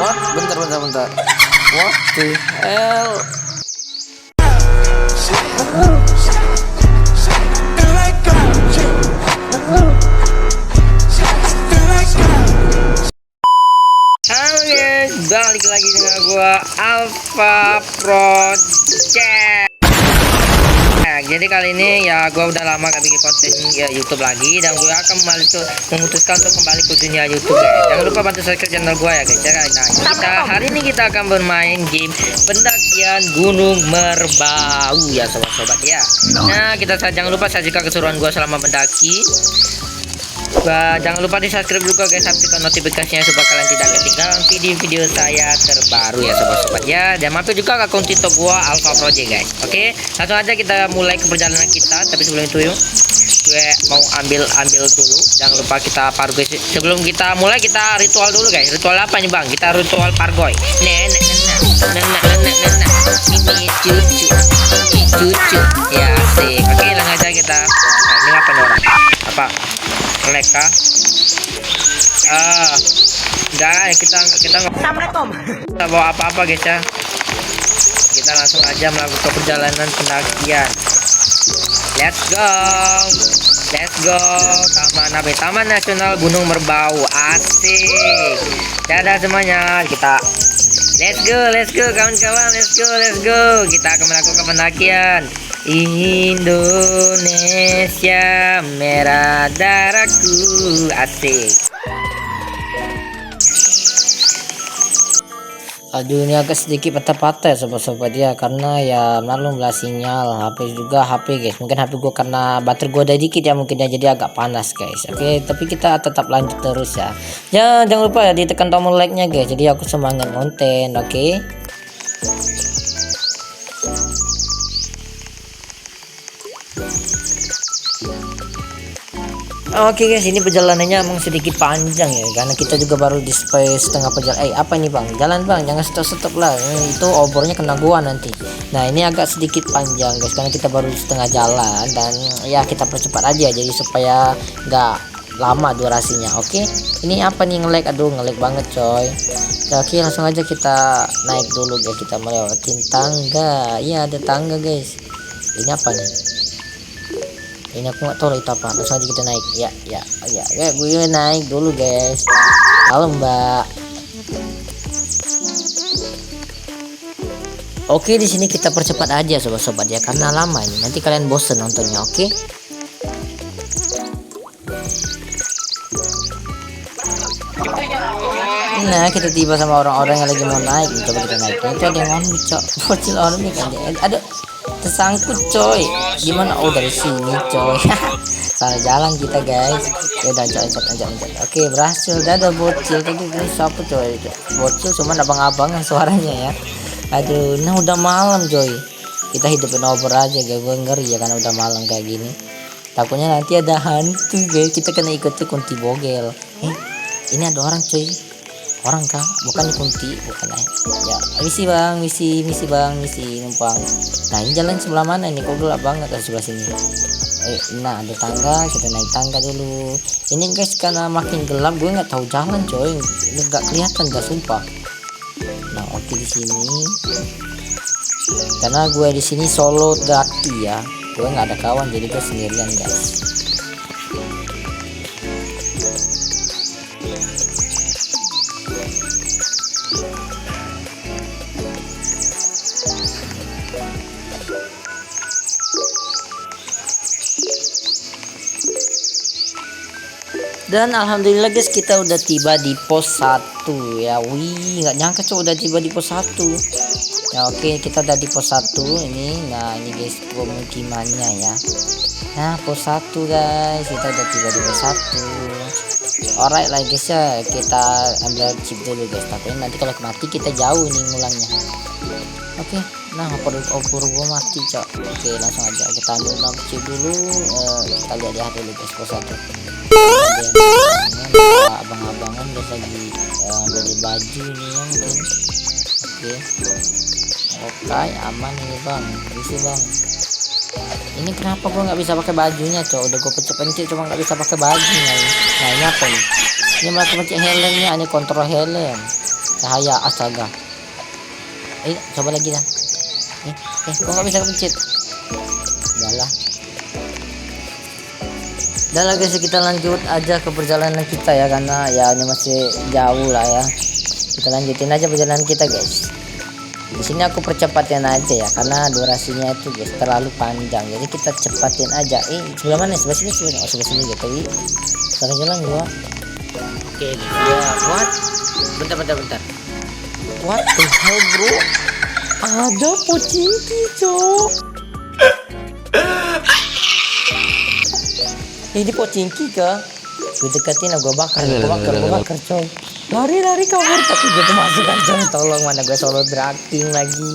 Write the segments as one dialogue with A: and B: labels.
A: What? Bentar. What the hell? Halo guys, balik lagi dengan gua Alpha Project. Jadi kali ini ya gua udah lama gak bikin konten ya YouTube lagi, dan gua akan memutuskan untuk kembali ke dunia YouTube guys. Jangan lupa bantu subscribe channel gua ya guys. Nah, hari ini kita akan bermain game pendakian Gunung Merbau ya sobat-sobat ya. Nah, jangan lupa saksikan keseruan gua selama mendaki. Jangan lupa di subscribe juga guys, aktifkan notifikasinya supaya kalian tidak ketinggalan video-video saya terbaru ya sobat-sobat ya. Dan mampir juga ke akun TikTok gua Alpha Project guys. Oke, langsung aja kita mulai ke perjalanan kita. Tapi sebelum itu yuk, gue mau ambil dulu. Jangan lupa kita pargoy. Sebelum kita mulai kita ritual dulu guys. Ritual apa nih bang? Kita ritual pargoy. Nenek ini cucu ya sih. Oke, langsung aja kita. Nah, ini apa nih orang? Apa? Mereka enggak, kita nggak bawa apa-apa guys ya. Kita langsung aja melakukan perjalanan pendakian. Let's go Taman Nasional Gunung Merbau. Asik. Dadah semuanya, kita let's go kawan-kawan, let's go. Kita akan melakukan pendakian. Indonesia merah darahku. Asik. Aduh, ini agak sedikit patah-patah sobat-sobat ya, karena ya maklumlah sinyal HP guys. Mungkin HP gua karena baterai gua ada dikit ya, mungkin ya, jadi agak panas guys. Oke, tapi kita tetap lanjut terus ya. Jangan lupa ya ditekan tombol like nya guys, jadi aku semangat konten. Oke. Oke guys, ini perjalanannya emang sedikit panjang ya, karena kita juga baru di setengah perjalanan. Apa ini bang? Jalan bang, jangan stop lah. Itu obornya kena gua nanti. Nah, ini agak sedikit panjang guys, karena kita baru setengah jalan, dan ya kita percepat aja jadi supaya nggak lama durasinya. Oke, ini apa nih nge-lag? Aduh, nge-lag banget coy. Oke, langsung aja kita naik dulu guys. Kita melewatin tangga. Iya, ada tangga guys. Ini apa nih? Ini aku nggak tahu itu apa. Langsung aja kita naik. Ya, gue naik dulu guys. Halo mbak. Oke, di sini kita percepat aja sobat-sobat ya, karena lama ini. Nanti kalian bosen nontonnya. Oke. Nah, kita tiba sama orang-orang yang lagi mau naik. Coba kita naik. Itu ada yang ngomong cok. Bocil orang nih kan. Ada tersangkut coy. Gimana? Oh, dari sini coy. Salah jalan kita guys. Ya udah loncat. Oke, berhasil. Dadah bocil. Tadi siapa coy? Bocil cuman abang-abangan suaranya ya. Aduh, nah udah malam coy. Kita hidupin obor aja guys. Gue ngeri ya karena udah malam kayak gini. Takutnya nanti ada hantu guys. Kita kena ikut kunti bogel. Ini ada orang coy. Orang kah? Bukan kunti, bukan ya. Misi bang, misi numpang. Nah, ini jalan sebelah mana ini? Kok gelap banget dari sebelah sini. Nah, ada tangga, kita naik tangga dulu. Ini guys, karena makin gelap gue nggak tahu jalan coy. Nggak kelihatan gak sumpah. Nah, oke di sini. Karena gue di sini solo daki ya. Gue nggak ada kawan, jadi gue sendirian guys. Dan alhamdulillah guys, kita udah tiba di pos 1 ya. Wih, nggak nyangka coba udah tiba di pos 1 ya. Oke, kita udah di pos 1 ini. Nah, ini guys pemukimannya ya. Nah, pos 1 guys, kita udah tiba di pos 1. Alright lah guys ya, kita ambil chip dulu guys, takutnya nanti kalau mati kita jauh nih ngulangnya. Oke, nah obor gua mati cok. Oke, langsung aja kita ambil chip dulu. Kita lihat dulu guys pos 1. Abang-abangan guys lagi beli baju ini ya mungkin. Oke, aman ini bang. Isi bang. Ini kenapa gua nggak bisa pakai bajunya cok? Udah gua pencet cuma nggak bisa pakai bajunya. Nah, ini apa nih? Ini malah pencet helmnya, ini kontrol helm. cahaya astaga. Coba lagi dah. Kok nggak bisa pencet? Udah lah guys, kita lanjut aja ke perjalanan kita ya, karena ya ini masih jauh lah ya. Kita lanjutin aja perjalanan kita guys. Di sini aku percepatin aja ya, karena durasinya itu guys terlalu panjang, jadi kita cepatin aja. Sebelah mana? Sebelah sini, sebelah sini gitu. Salah jalan gua. Oke, ya what? Bentar. What the hell bro? Ada Pochinki cok. Ini Pochinki kah? Gue deketin, gue bakar coy. Lari kabur, tapi gue kemasukan coy. Tolong, mana gue solo drafting lagi.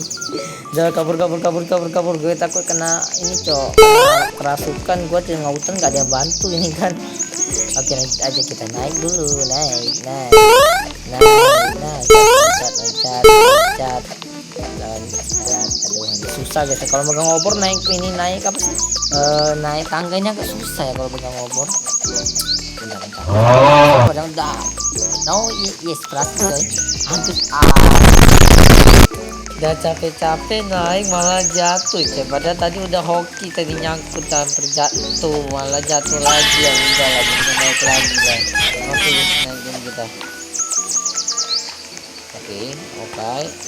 A: Jangan kabur. Gue takut kena ini coy, kena kerasukan. Gue di ngautan gak ada yang bantu ini kan. Oke, lanjut aja, kita naik dulu. Naik. Loncat. Aduh, susah guys kalau megang obor. Naik apa sih, naik tangganya agak susah ya kalau megang obor. Bentar. No, yes, coy. Hampir udah capek naik malah jatuh coy. Padahal tadi udah hoki, tadi nyangkut hampir jatuh, malah jatuh lagi. Ya udah lagi naik lagi guys. Oke, naikin kita. Oke,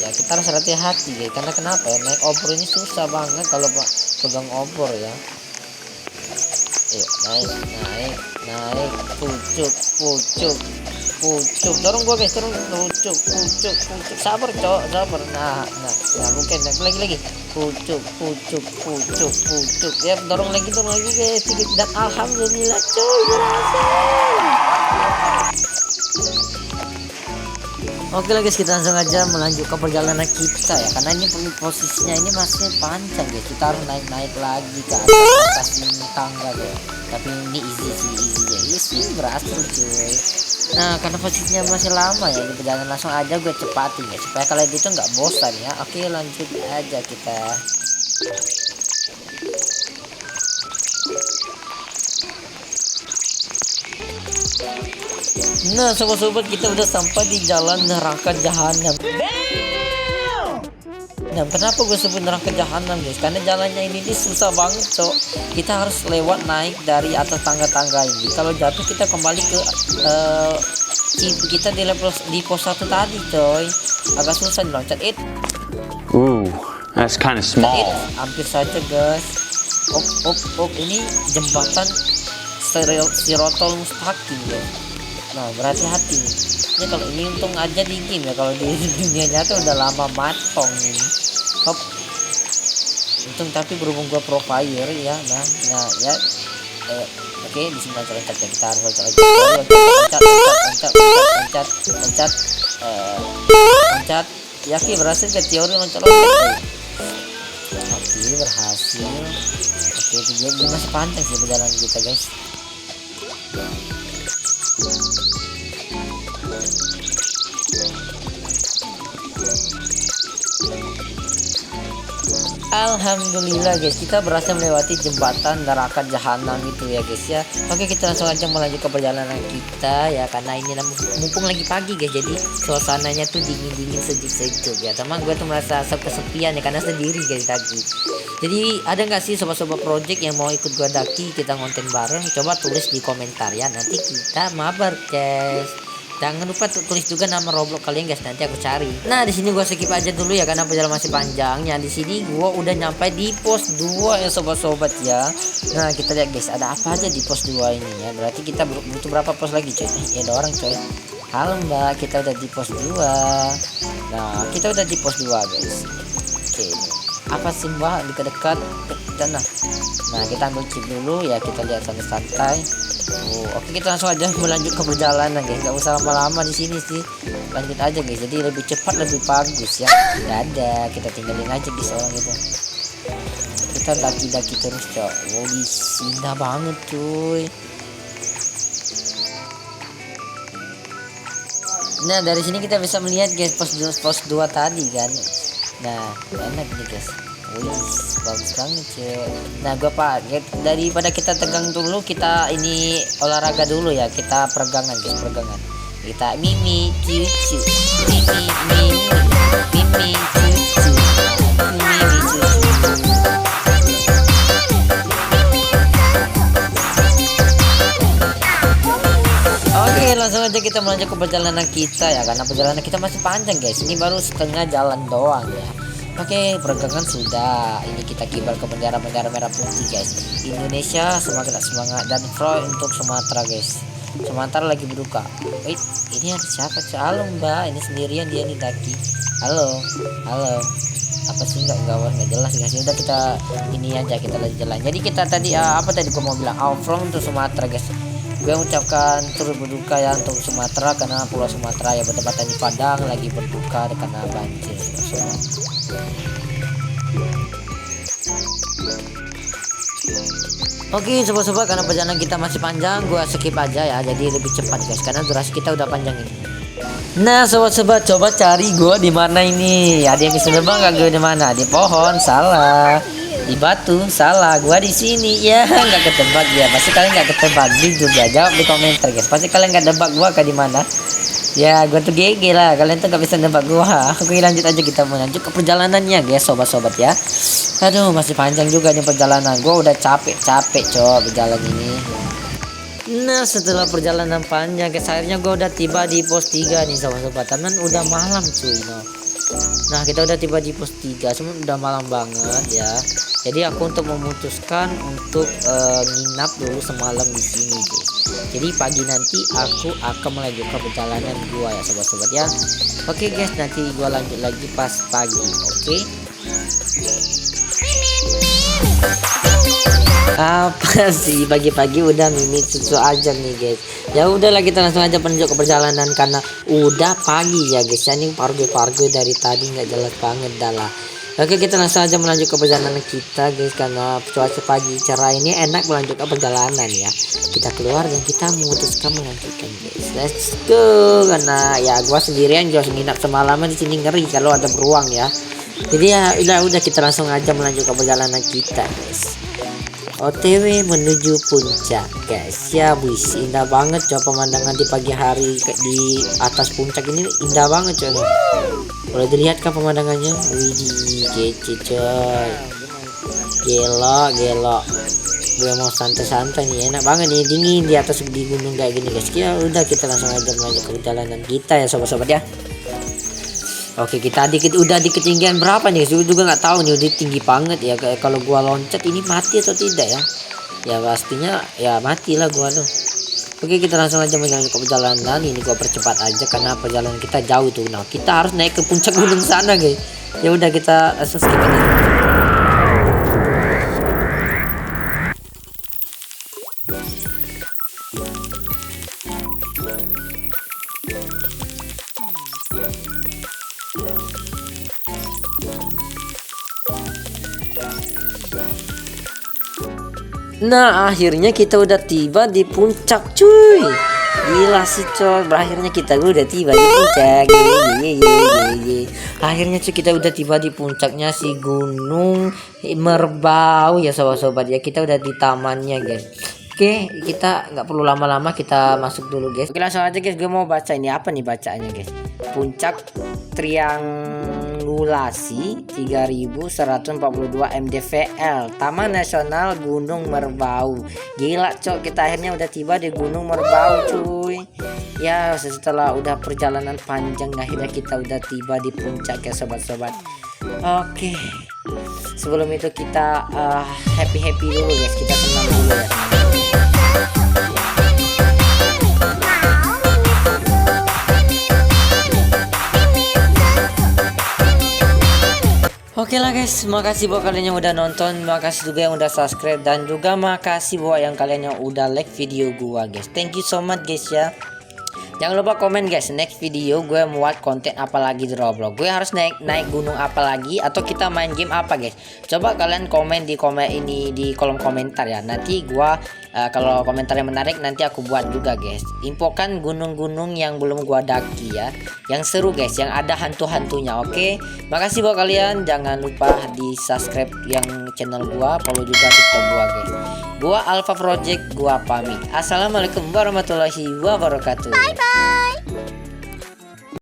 A: ya kita harus hati-hati ya, karena kenapa ya, naik obor ini susah banget kalau pegang obor ya. Yuk, naik, pucuk, dorong gua guys, pucuk, sabar cok, sabar. Nah, mungkin lagi, pucuk, ya, dorong lagi guys, sedikit, dan alhamdulillah coy, berhasil. Oke lah guys, kita langsung aja melanjut ke perjalanan kita ya, karena ini posisinya ini masih panjang ya. Kita harus naik lagi ke atas ini tangga ya. Tapi ini easy berhasil cuy. Nah, karena posisinya masih lama ya, di perjalanan langsung aja gue cepatin ya, supaya kalian itu nggak bosan ya. Oke, lanjut aja kita. Nah sobat-sobat, kita udah sampai di jalan neraka jahanam. Nah, kenapa gue sebut neraka jahanam guys? Karena jalannya ini susah banget cok. Kita harus lewat naik dari atas tangga-tangga ini. Kalau jatuh kita kembali ke kita di pos 1 tadi coy. Agak susah diloncat.
B: That's kind of small.
A: Hampir saja guys. Ini jembatan Sirotol Mustaqim ya. Nah, berhati-hati. Ini kalau ini untung aja di game ya, kalau di dunia nyata udah lama matong ini. Untung, tapi berhubung gua pro player ya. Nah ya. Oke, di sini loncat ya, kita harus loncat. Yakin berhasil ke teori loncat. Oke, berhasil. Oke, dia masih panjang sih perjalanan kita guys. Alhamdulillah guys, kita berhasil melewati jembatan neraka jahanam itu ya guys ya. Oke, kita langsung aja melanjut ke perjalanan kita ya, karena ini mumpung lagi pagi guys, jadi suasananya tuh dingin sejuk ya. Teman gue tuh merasa kesepian ya, karena sendiri guys tadi. Jadi ada nggak sih sobat-sobat project yang mau ikut gue daki, kita ngonten bareng? Coba tulis di komentar ya, nanti kita mabar guys. Jangan lupa tulis juga nama Roblox kalian guys, nanti aku cari. Nah, di sini gua skip aja dulu ya, karena perjalanan masih panjangnya. Di sini gua udah nyampe di pos 2 ya sobat-sobat ya. Nah, kita lihat guys, ada apa aja di pos 2 ini ya. Berarti kita butuh berapa pos lagi coy? Ya ada orang coy. Halo mbak, kita udah di pos 2. Nah, kita udah di pos 2 guys. Oke, apa sih mbak dekat-dekat sana? Nah, kita ambil chip dulu ya, kita lihat santai-santai. Oke, kita langsung aja melanjut ke perjalanan guys, nggak usah lama-lama di sini sih, lanjut aja guys, jadi lebih cepat lebih bagus ya. Dadah, kita tinggalin aja guys orang itu, kita daki-daki terus cok. Indah banget cuy. Nah, dari sini kita bisa melihat guys pos 2 tadi kan. Nah, enak nih guys. Bagus banget cuy. Nah, gue daripada kita tegang dulu, kita ini olahraga dulu ya, kita peregangan guys, peregangan. Kita Mimi cucu, Mimi Mimi Mimi cucu, Mimi cucu. Oke, langsung aja kita melanjut ke perjalanan kita ya, karena perjalanan kita masih panjang guys. Ini baru setengah jalan doang ya. Oke, peregangan sudah. Ini kita kibar ke bendera-bendera merah putih guys. Indonesia semangat semangat, dan Freud untuk Sumatera guys. Sumatera lagi berduka. Wait, ini ada siapa? Halo mbak, ini sendirian dia nih Daki. Halo, halo. Apa sih nggak jelas guys. Udah kita ini aja, kita lanjut jalan. Jadi kita tadi apa tadi gua mau bilang, Aufrong untuk Sumatera guys. Gue mengucapkan turut berduka ya untuk Sumatera, karena Pulau Sumatera ya bertepatan di Padang lagi berduka karena banjir. Oke sobat-sobat, karena perjalanan kita masih panjang, gue skip aja ya, jadi lebih cepat guys, karena durasi kita udah panjang ini. Nah sobat-sobat, coba cari gue di mana ini. Ada yang bisa nebak gak gue di mana? Di pohon? Salah. Di batu? Salah. Gua di sini. Ya nggak ketebak ya. Pasti kalian nggak ketebak. Jujur ya, jawab di komentar guys. Pasti kalian nggak nebak gua ke di mana. Ya gua tuh GG lah. Kalian tuh nggak bisa nebak gua. Oke lanjut aja, kita melanjut ke perjalanannya guys, sobat-sobat ya. Aduh masih panjang juga nih perjalanan. Gua udah capek coba berjalan ini. Nah setelah perjalanan panjang guys, akhirnya gua udah tiba di pos 3 nih sobat-sobat. Teman udah malam cuy. Nah kita udah tiba di pos 3, cuma udah malam banget ya. Jadi aku untuk memutuskan untuk nginap dulu semalam di sini guys. Jadi pagi nanti aku akan melanjutkan perjalanan gua ya sobat-sobat ya. Oke guys, nanti gua lanjut lagi pas pagi. Oke. Apa sih pagi-pagi udah Mimi susu aja nih guys. Ya udahlah, kita langsung aja menuju ke perjalanan karena udah pagi ya guys. Ini pargo dari tadi nggak jelas banget dah lah. Oke kita langsung aja melanjut ke perjalanan kita guys, karena cuaca pagi cerah ini enak melanjutkan perjalanan ya. Kita keluar dan kita memutuskan melanjutkan guys. Let's go, karena ya gua sendirian gua nginap semalaman di sini, ngeri kalau ada beruang ya. Jadi ya udah kita langsung aja melanjutkan perjalanan kita guys. OTW menuju puncak guys ya. Wis indah banget coba pemandangan di pagi hari di atas puncak ini, indah banget coy. Boleh dilihat kan pemandangannya? Widih kece coy. Gelo gue mau santai-santai nih, enak banget nih, dingin di atas di gunung kayak gini guys. Ya udah kita langsung aja melanjut ke perjalanan kita ya sobat-sobat ya. Oke kita udah di ketinggian berapa nih? Saya juga nggak tahu nih, udah tinggi banget ya. Kayak kalau gua loncat ini mati atau tidak ya? Ya pastinya ya mati lah gua loh. Oke kita langsung aja melanjutkan ke perjalanan ini. Gua percepat aja karena perjalanan kita jauh tuh. Nah kita harus naik ke puncak gunung sana guys. Ya udah kita langsung skip aja. Nah akhirnya kita udah tiba di puncak cuy. Gila sih coy, berakhirnya kita udah tiba di puncak. Akhirnya cuy kita udah tiba di puncaknya si Gunung Merbau ya sobat-sobat ya. Kita udah di tamannya guys. Oke kita nggak perlu lama-lama, kita masuk dulu guys. Oke langsung aja guys, gue mau baca ini apa nih bacaannya guys. Puncak Triangulasi 3142 mdvl Taman Nasional Gunung Merbau. Gila cok, kita akhirnya udah tiba di Gunung Merbau cuy. Ya setelah udah perjalanan panjang akhirnya kita udah tiba di puncak ya sobat-sobat. Oke sebelum itu kita happy dulu guys, kita senang dulu ya. Oke lah guys, makasih buat kalian yang udah nonton, makasih juga yang udah subscribe, dan juga makasih buat yang kalian yang udah like video gua guys. Thank you so much guys ya. Jangan lupa komen guys, next video gue buat konten apa lagi di Roblox. Gue harus naik gunung apa lagi, atau kita main game apa guys. Coba kalian komen di kolom komentar ya. Nanti gue kalau komentarnya menarik nanti aku buat juga guys. Infokan gunung-gunung yang belum gue daki ya, yang seru guys, yang ada hantu-hantunya. Oke, makasih buat kalian. Jangan lupa di subscribe yang channel gue, follow juga TikTok gue guys. Gua Alpha Project, gua pamit. Assalamualaikum warahmatullahi wabarakatuh. Bye bye.